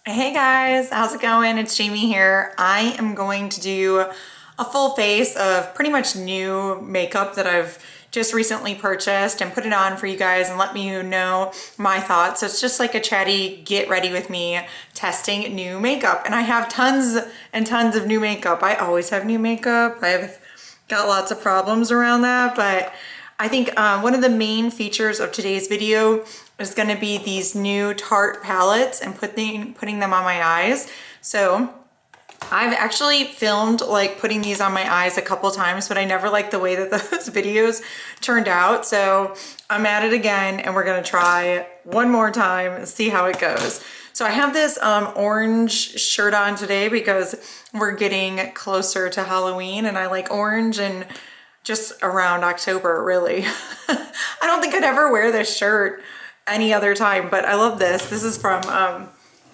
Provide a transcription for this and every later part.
Hey guys, how's it going? It's Jamie here. I am going to do a full face of pretty much new makeup that I've just recently purchased and put it on for you guys and let me know my thoughts. So it's just like a chatty get ready with me testing new makeup. And I have tons and tons of new makeup. I always have new makeup. I've got lots of problems around that, but I think one of the main features of today's video is going to be these new Tarte palettes and putting them on my eyes. So I've actually filmed like putting these on my eyes a couple times, but I never liked the way that those videos turned out. So I'm at it again and we're gonna try one more time and see how it goes. So I have this orange shirt on today because we're getting closer to Halloween and I like orange and just around October, really. I don't think I'd ever wear this shirt any other time, but I love this. This is from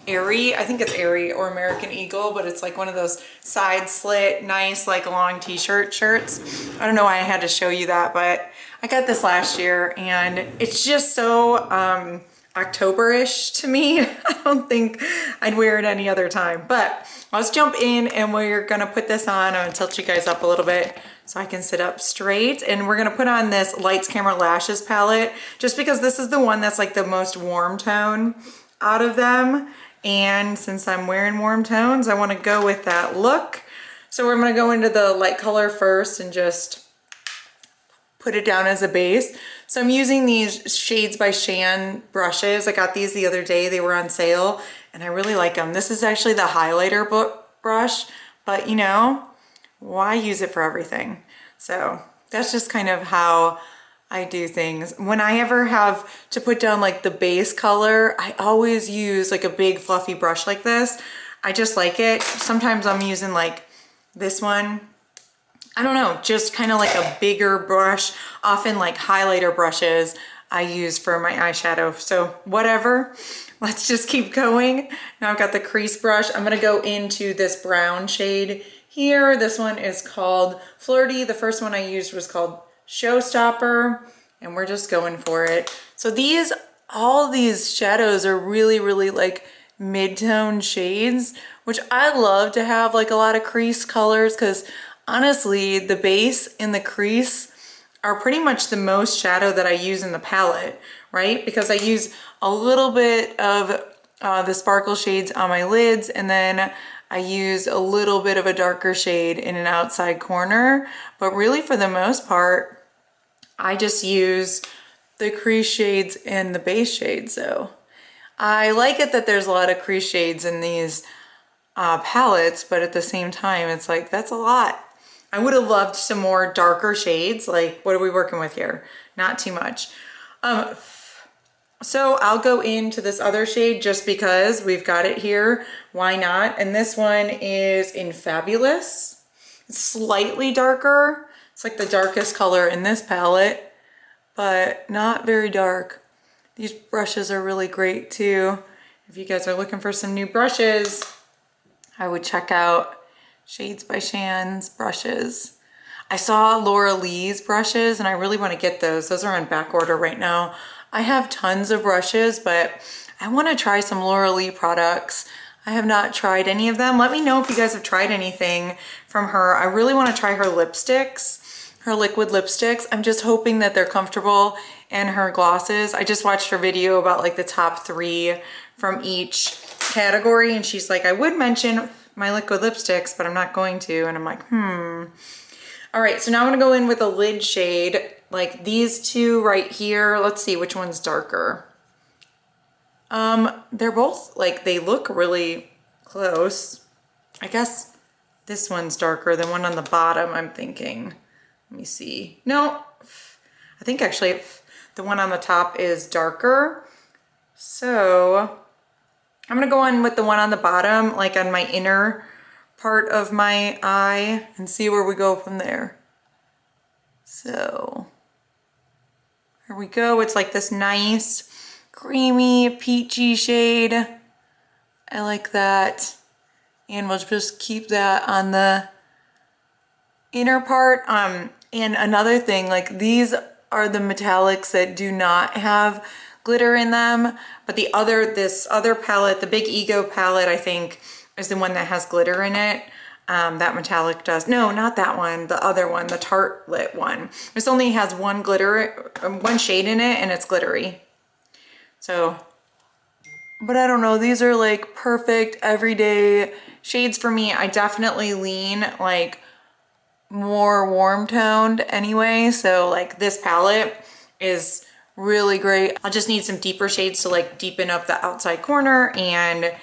Aerie. I think it's Aerie or American Eagle, but it's like one of those side slit, nice, like long t-shirt shirts. I don't know why I had to show you that, but I got this last year and it's just so October-ish to me. I don't think I'd wear it any other time, but let's jump in and we're gonna put this on. I'm gonna tilt you guys up a little bit so I can sit up straight. And we're gonna put on this Lights Camera Lashes palette just because this is the one that's like the most warm tone out of them. And since I'm wearing warm tones, I wanna go with that look. So we're gonna go into the light color first and just put it down as a base. So I'm using these Shades by Shan brushes. I got these the other day. They were on sale and I really like them. This is actually the highlighter brush, but you know, why use it for everything? So that's just kind of how I do things. When I ever have to put down like the base color, I always use like a big fluffy brush like this. I just like it. Sometimes I'm using like this one. I don't know, just kind of like a bigger brush, often like highlighter brushes I use for my eyeshadow. So whatever, let's just keep going. Now I've got the crease brush. I'm gonna go into this brown shade here. This one is called Flirty. The first one I used was called Showstopper, and we're just going for it. So all these shadows are really, really like mid-tone shades, which I love to have like a lot of crease colors because honestly, the base and the crease are pretty much the most shadow that I use in the palette, right? Because I use a little bit of the sparkle shades on my lids and then I use a little bit of a darker shade in an outside corner. But really for the most part, I just use the crease shades and the base shades. So I like it that there's a lot of crease shades in these palettes, but at the same time, it's like, that's a lot. I would have loved some more darker shades. Like, what are we working with here? Not too much. So I'll go into this other shade just because we've got it here. Why not? And this one is in Fabulous. It's slightly darker. It's like the darkest color in this palette, but not very dark. These brushes are really great too. If you guys are looking for some new brushes, I would check out Shades by Shan's brushes. I saw Laura Lee's brushes and I really want to get those. Those are on back order right now. I have tons of brushes, but I want to try some Laura Lee products. I have not tried any of them. Let me know if you guys have tried anything from her. I really want to try her lipsticks, her liquid lipsticks. I'm just hoping that they're comfortable, and her glosses. I just watched her video about like the top 3 from each category and she's like, I would mention my liquid lipsticks, but I'm not going to. And I'm like, All right, so now I'm gonna go in with a lid shade, like these two right here. Let's see which one's darker. They're both like, they look really close. I guess this one's darker than one on the bottom, I'm thinking. Let me see. No, I think actually the one on the top is darker. So I'm gonna go on with the one on the bottom, like on my inner part of my eye, and see where we go from there. So here we go. It's like this nice, creamy, peachy shade. I like that. And we'll just keep that on the inner part. And another thing, like these are the metallics that do not have glitter in them, but this other palette, the Big Ego palette, I think is the one that has glitter in it. That metallic does. No, not that one. The other one, the Tarte one. This only has one shade in it, and it's glittery. So, but I don't know. These are like perfect everyday shades for me. I definitely lean like more warm toned anyway. So like this palette is really great. I'll just need some deeper shades to like deepen up the outside corner, and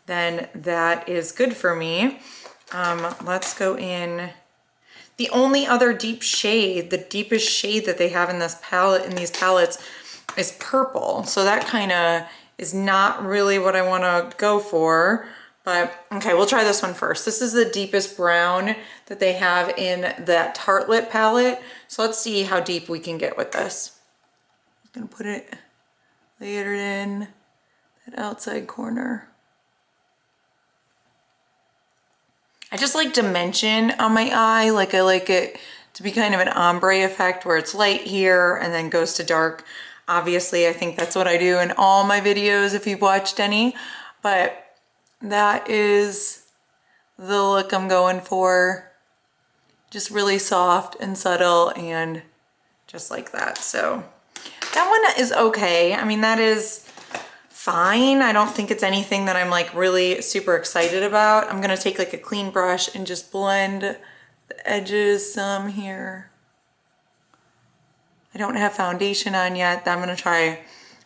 then that is good for me. Let's go in. The only other deep shade, the deepest shade that they have in this palette, in these palettes, is purple. So that kind of is not really what I want to go for. But okay, we'll try this one first. This is the deepest brown that they have in that Tarte palette. So let's see how deep we can get with this. I'm gonna put it later in that outside corner. I just like dimension on my eye. Like I like it to be kind of an ombre effect where it's light here and then goes to dark. Obviously, I think that's what I do in all my videos if you've watched any, but that is the look I'm going for. Just really soft and subtle and just like that. So that one is okay. I mean, that is fine. I don't think it's anything that I'm like really super excited about. I'm gonna take like a clean brush and just blend the edges some here. I don't have foundation on yet. I'm gonna try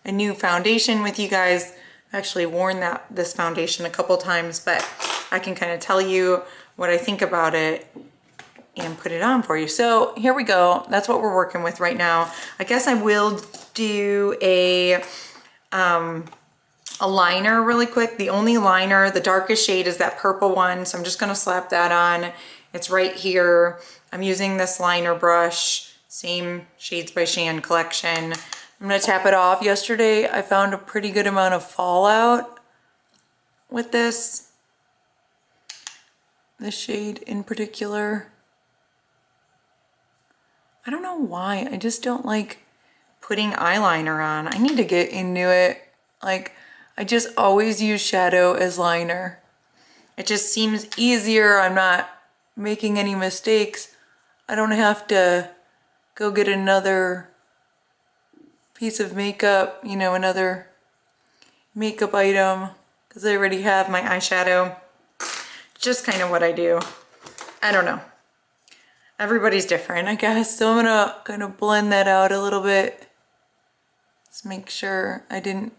a new foundation with you guys. I've actually worn this foundation a couple times, but I can kind of tell you what I think about it and put it on for you. So here we go. That's what we're working with right now. I guess I will do a liner really quick. The only liner, the darkest shade is that purple one. So I'm just gonna slap that on. It's right here. I'm using this liner brush, same Shades by Shan collection. I'm gonna tap it off. Yesterday, I found a pretty good amount of fallout with this shade in particular. I don't know why, I just don't like putting eyeliner on. I need to get into it. Like, I just always use shadow as liner. It just seems easier. I'm not making any mistakes. I don't have to go get another piece of makeup, you know, another makeup item, because I already have my eyeshadow. Just kind of what I do. I don't know. Everybody's different, I guess. So I'm gonna kind of blend that out a little bit. Just make sure I didn't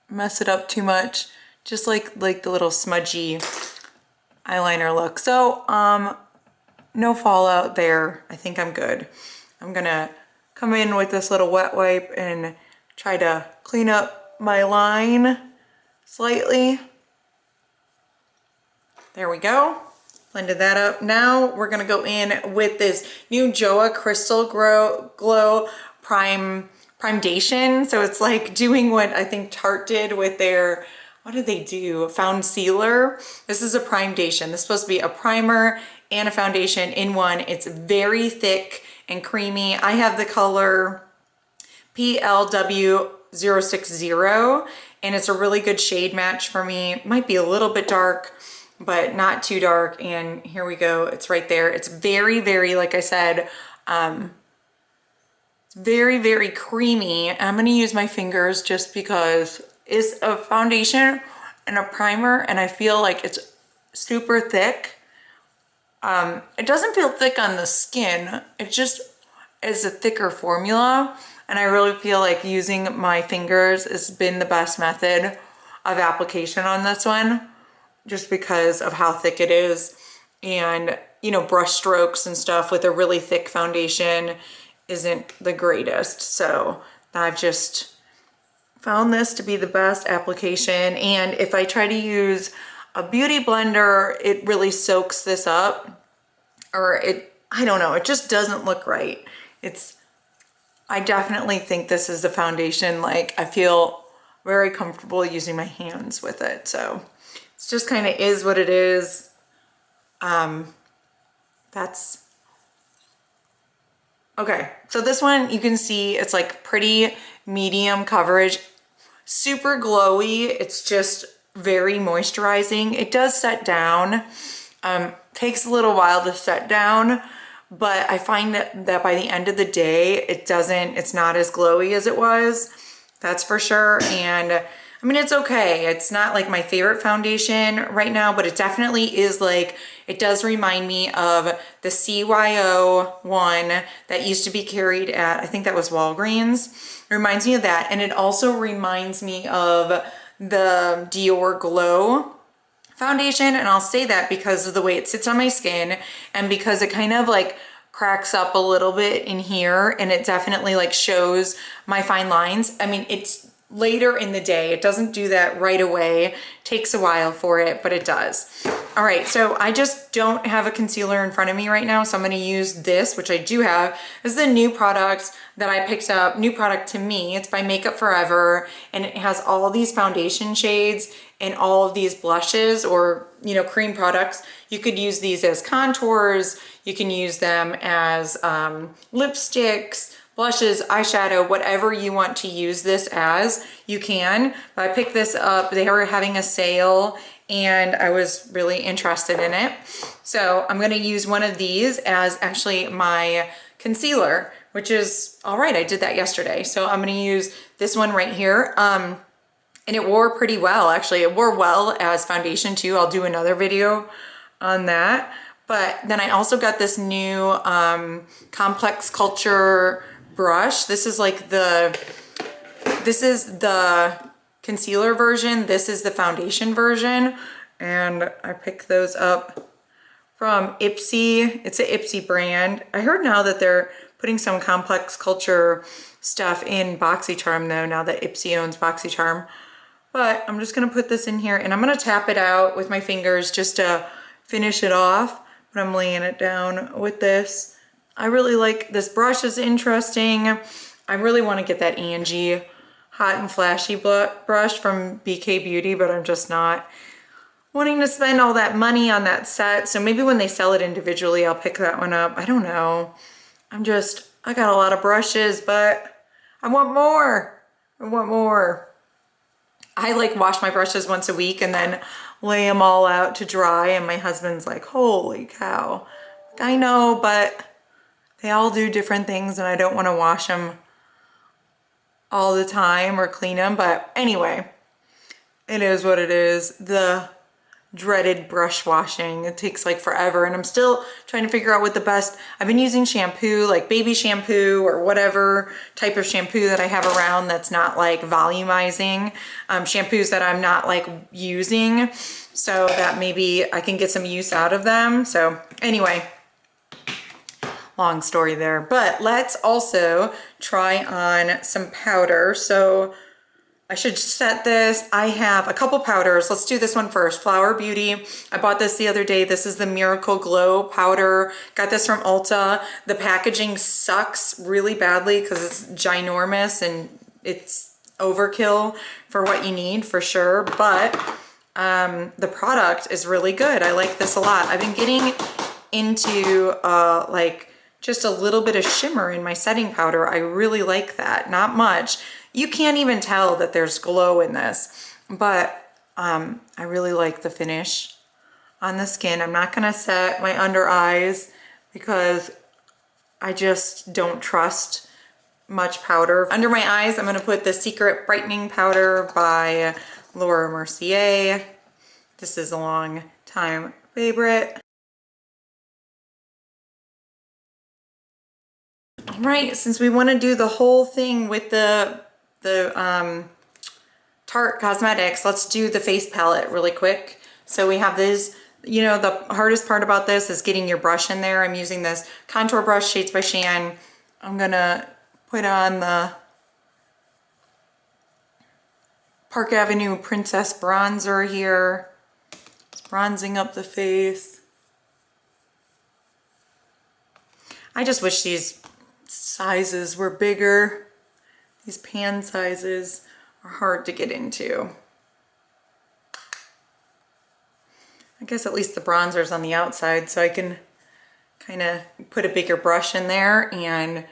mess it up too much. Just like the little smudgy eyeliner look. So, no fallout there. I think I'm good. I'm gonna come in with this little wet wipe and try to clean up my line slightly. There we go. Blended that up. Now we're gonna go in with this new Joah Crystal Glow Primedation. So it's like doing what I think Tarte did with their, what did they do? Found Sealer. This is a Primedation. This is supposed to be a primer and a foundation in one. It's very thick and creamy. I have the color PLW060, and it's a really good shade match for me. It might be a little bit dark, but not too dark. And here we go. It's right there. It's very, very, like I said, very, very creamy. I'm gonna use my fingers just because it's a foundation and a primer, and I feel like it's super thick. It doesn't feel thick on the skin. It just is a thicker formula, and I really feel like using my fingers has been the best method of application on this one, just because of how thick it is. And, you know, brush strokes and stuff with a really thick foundation isn't the greatest. So I've just found this to be the best application. And if I try to use a beauty blender, it really soaks this up, or I don't know, it just doesn't look right. I definitely think this is the foundation. Like, I feel very comfortable using my hands with it. So it's just kind of is what it is. That's okay. So this one, you can see it's like pretty medium coverage. super glowy. It's just very moisturizing. It does set down. Takes a little while to set down, but I find that by the end of the day, it's not as glowy as it was. That's for sure. And I mean, it's okay. It's not like my favorite foundation right now, but it definitely is like, it does remind me of the CYO one that used to be carried at, I think that was Walgreens. It reminds me of that. And it also reminds me of the Dior Glow foundation. And I'll say that because of the way it sits on my skin and because it kind of like cracks up a little bit in here, and it definitely like shows my fine lines. I mean, it's later in the day. It doesn't do that right away. Takes a while for it, but it does. All right, so I just don't have a concealer in front of me right now, so I'm gonna use this, which I do have. This is the new product that I picked up, new product to me. It's by Makeup Forever, and it has all these foundation shades and all of these blushes or, you know, cream products. You could use these as contours. You can use them as lipsticks, blushes, eyeshadow, whatever you want to use this as, you can. But I picked this up. They were having a sale and I was really interested in it. So I'm gonna use one of these as actually my concealer, which is all right. I did that yesterday. So I'm gonna use this one right here. And it wore pretty well, actually. It wore well as foundation too. I'll do another video on that. But then I also got this new Complex Culture brush. This is like this is the concealer version. This is the foundation version. And I picked those up from Ipsy. It's an Ipsy brand. I heard now that they're putting some Complex Culture stuff in BoxyCharm though, now that Ipsy owns BoxyCharm. But I'm just gonna put this in here and I'm gonna tap it out with my fingers just to finish it off. But I'm laying it down with this. I really like this brush, is interesting. I really want to get that Angie Hot and Flashy brush from BK Beauty, but I'm just not wanting to spend all that money on that set. So maybe when they sell it individually, I'll pick that one up. I don't know. I got a lot of brushes, but I want more. I want more. I like wash my brushes once a week and then lay them all out to dry. And my husband's like, holy cow. I know, but they all do different things and I don't want to wash them all the time or clean them. But anyway, it is what it is. The dreaded brush washing. It takes like forever and I'm still trying to figure out what the best, I've been using shampoo, like baby shampoo or whatever type of shampoo that I have around that's not like volumizing, shampoos that I'm not like using, so that maybe I can get some use out of them. So anyway, long story there, but let's also try on some powder. So I should set this. I have a couple powders. Let's do this one first. Flower Beauty. I bought this the other day. This is the Miracle Glow powder. Got this from Ulta. The packaging sucks really badly because it's ginormous and it's overkill for what you need for sure. But the product is really good. I like this a lot. I've been getting into like just a little bit of shimmer in my setting powder. I really like that. Not much. You can't even tell that there's glow in this, but I really like the finish on the skin. I'm not gonna set my under eyes because I just don't trust much powder. Under my eyes, I'm gonna put the Secret Brightening Powder by Laura Mercier. This is a long time favorite. All right, since we wanna do the whole thing with the Tarte Cosmetics, let's do the face palette really quick. So we have this, you know, the hardest part about this is getting your brush in there. I'm using this contour brush, Shades by Shan. I'm gonna put on the Park Avenue Princess Bronzer here. It's bronzing up the face. I just wish these sizes were bigger. These pan sizes are hard to get into. I guess at least the bronzer's on the outside, so I can kind of put a bigger brush in there and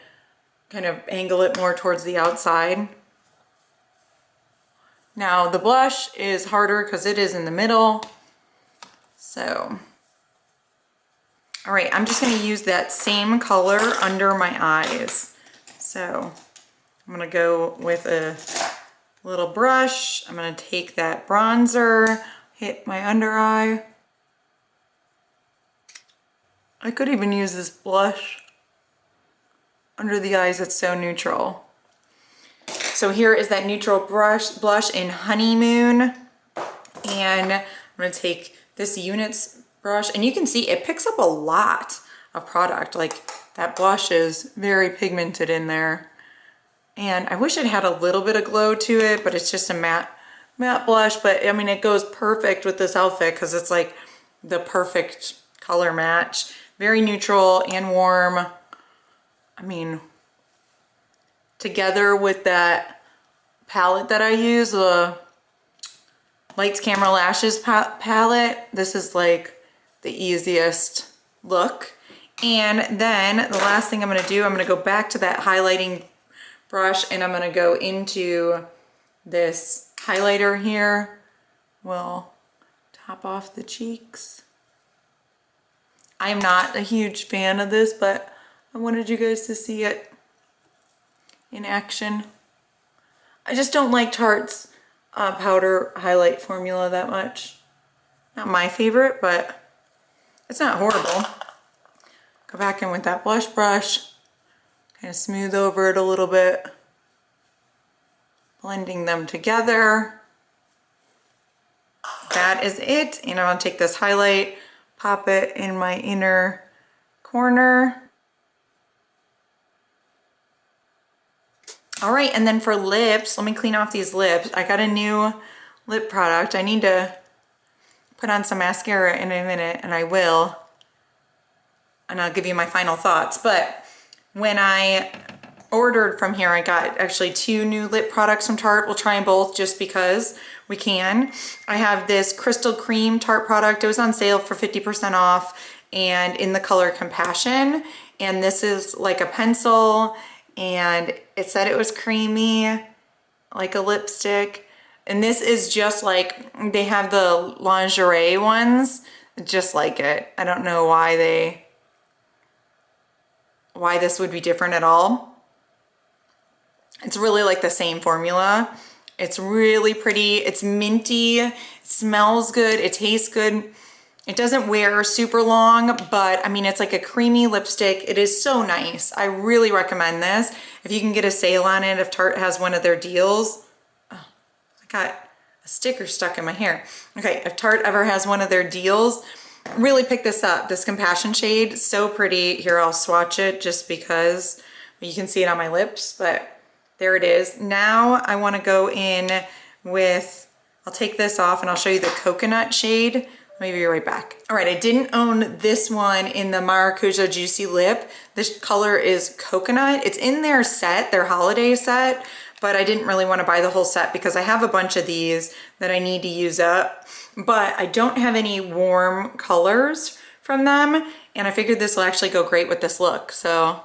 kind of angle it more towards the outside. Now the blush is harder because it is in the middle. So, all right, I'm just gonna use that same color under my eyes. So I'm gonna go with a little brush. I'm gonna take that bronzer, hit my under eye. I could even use this blush under the eyes, it's so neutral. So here is that neutral blush in Honeymoon. And I'm gonna take this Units brush, and you can see it picks up a lot of product. Like that blush is very pigmented in there. And I wish it had a little bit of glow to it, but it's just a matte blush. But I mean, it goes perfect with this outfit because it's like the perfect color match. Very neutral and warm. I mean, together with that palette that I use, the Lights Camera Lashes palette, this is like the easiest look. And then the last thing I'm gonna do, I'm gonna go back to that highlighting brush, and I'm gonna go into this highlighter here. We'll top off the cheeks. I am not a huge fan of this, but I wanted you guys to see it in action. I just don't like Tarte's powder highlight formula that much. Not my favorite, but it's not horrible. Go back in with that blush brush, kind of smooth over it a little bit, blending them together. That is it. And I'm gonna take this highlight, pop it in my inner corner. All right, and then for lips, let me clean off these lips. I got a new lip product. I need to put on some mascara in a minute, and I will. And I'll give you my final thoughts. But when I ordered from here, I got actually 2 new lip products from Tarte. We'll try them both just because we can. I have this Crystal Cream Tarte product. It was on sale for 50% off and in the color Compassion. And this is like a pencil, and it said it was creamy, like a lipstick. And this is just like, they have the lingerie ones, just like it. I don't know why this would be different at all. It's really like the same formula. It's really pretty, it's minty, it smells good, it tastes good. It doesn't wear super long, but I mean, it's like a creamy lipstick. It is so nice. I really recommend this. If you can get a sale on it, if Tarte has one of their deals. Oh, I got a sticker stuck in my hair. Okay, if Tarte ever has one of their deals, really pick this up. This Compassion shade, so pretty. Here, I'll swatch it just because you can see it on my lips, but there it is. Now I wanna go in with, I'll take this off and I'll show you the coconut shade. Let me be right back. All right, I didn't own this one in the Maracuja Juicy Lip. This color is coconut. It's in their set, their holiday set, but I didn't really want to buy the whole set because I have a bunch of these that I need to use up, but I don't have any warm colors from them, and I figured this will actually go great with this look. So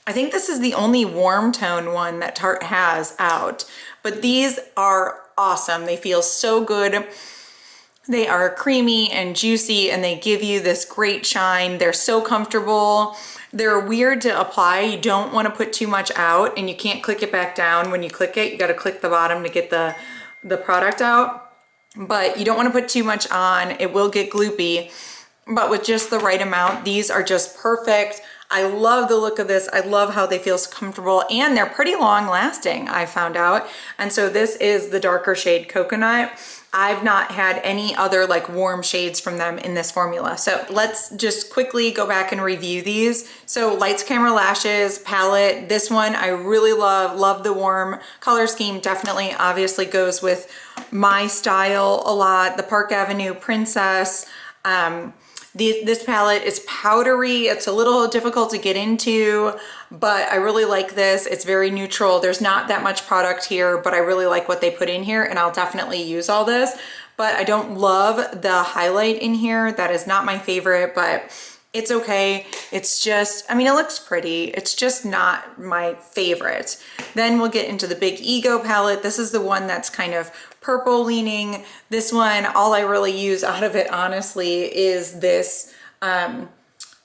I think this is the only warm tone one that Tarte has out, but these are awesome. They feel so good. They are creamy and juicy, and they give you this great shine. They're so comfortable. They're weird to apply. You don't want to put too much out, and you can't click it back down. When you click it, you got to click the bottom to get the product out, but you don't want to put too much on. It will get gloopy, but with just the right amount, these are just perfect. I love the look of this. I love how they feel so comfortable, and they're pretty long lasting, I found out. And so this is the darker shade Coconut. I've not had any other like warm shades from them in this formula. So let's just quickly go back and review these. So Lights Camera Lashes palette, this one I really love the warm color scheme. Definitely obviously goes with my style a lot. The Park Avenue Princess. This palette is powdery. It's a little difficult to get into, but I really like this. It's very neutral. There's not that much product here, but I really like what they put in here, and I'll definitely use all this. But I don't love the highlight in here. That is not my favorite, but It's okay. It's just, I mean, it looks pretty. It's just not my favorite. Then we'll get into the Big Ego palette. This is the one that's kind of purple leaning. This one, all I really use out of it, honestly, is this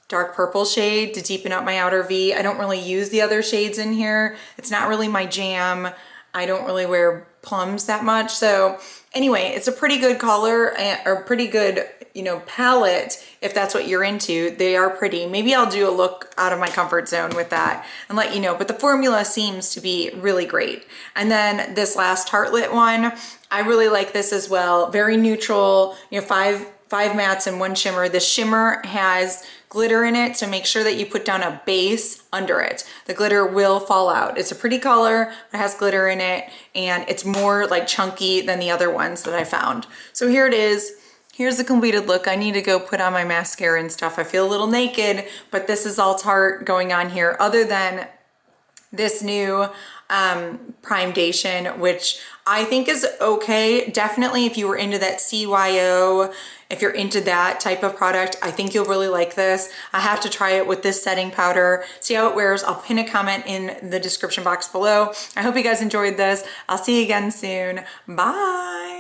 dark purple shade to deepen up my outer V. I don't really use the other shades in here. It's not really my jam. I don't really wear plums that much. So anyway, it's a pretty good color or pretty good, you know, palette if that's what you're into. They are pretty. Maybe I'll do a look out of my comfort zone with that and let you know, but the formula seems to be really great. And then this last Tartelette one, I really like this as well. Very neutral, you know, five mattes and one shimmer. The shimmer has glitter in it, so make sure that you put down a base under it. The glitter will fall out. It's a pretty color, it has glitter in it, and it's more like chunky than the other ones that I found. So here it is. Here's the completed look. I need to go put on my mascara and stuff. I feel a little naked, but this is all Tarte going on here, other than this new Primedation, which I think is okay. Definitely if you were into that CYO, if you're into that type of product, I think you'll really like this. I have to try it with this setting powder, see how it wears. I'll pin a comment in the description box below. I hope you guys enjoyed this. I'll see you again soon. Bye.